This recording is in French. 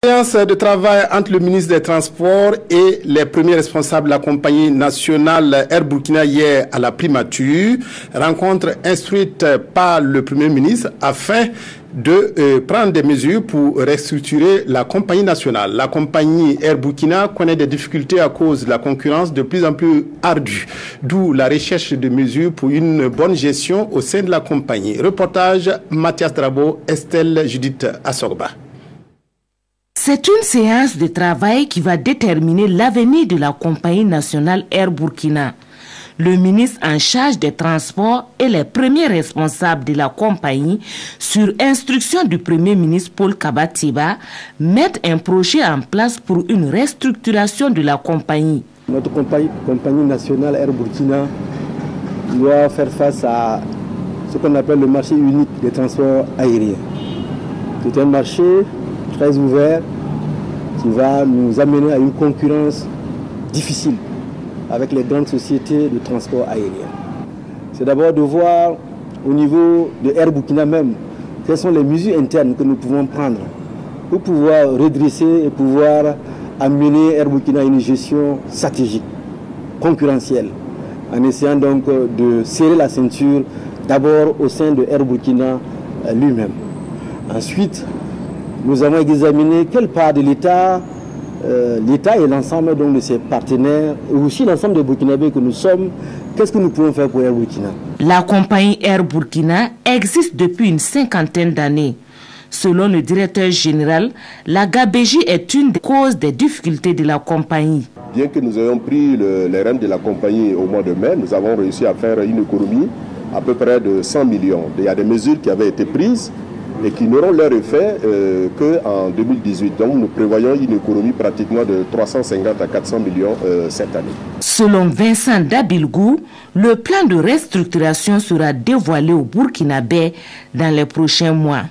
Séance de travail entre le ministre des Transports et les premiers responsables de la compagnie nationale Air Burkina hier à la primature. Rencontre instruite par le Premier ministre afin de prendre des mesures pour restructurer la compagnie nationale. La compagnie Air Burkina connaît des difficultés à cause de la concurrence de plus en plus ardue, d'où la recherche de mesures pour une bonne gestion au sein de la compagnie. Reportage Mathias Drabo, Estelle Judith Assorba. C'est une séance de travail qui va déterminer l'avenir de la compagnie nationale Air Burkina. Le ministre en charge des transports et les premiers responsables de la compagnie, sur instruction du Premier ministre Paul Kabatiba, mettent un projet en place pour une restructuration de la compagnie. Notre compagnie nationale Air Burkina doit faire face à ce qu'on appelle le marché unique des transports aériens. C'est un marché très ouvert qui va nous amener à une concurrence difficile avec les grandes sociétés de transport aérien. C'est d'abord de voir au niveau de Air Burkina même quelles sont les mesures internes que nous pouvons prendre pour pouvoir redresser et pouvoir amener Air Burkina à une gestion stratégique, concurrentielle, en essayant donc de serrer la ceinture d'abord au sein de Air Burkina lui-même. Ensuite, nous avons examiné quelle part de l'État, l'État et l'ensemble de ses partenaires, et aussi l'ensemble des Burkinabés que nous sommes, qu'est-ce que nous pouvons faire pour Air Burkina? La compagnie Air Burkina existe depuis une cinquantaine d'années. Selon le directeur général, la gabegie est une des causes des difficultés de la compagnie. Bien que nous ayons pris les rênes de la compagnie au mois de mai, nous avons réussi à faire une économie à peu près de 100 millions. Il y a des mesures qui avaient été prises et qui n'auront leur effet qu'en 2018. Donc nous prévoyons une économie pratiquement de 350 à 400 millions cette année. Selon Vincent Dabilgou, le plan de restructuration sera dévoilé au Burkinabé dans les prochains mois.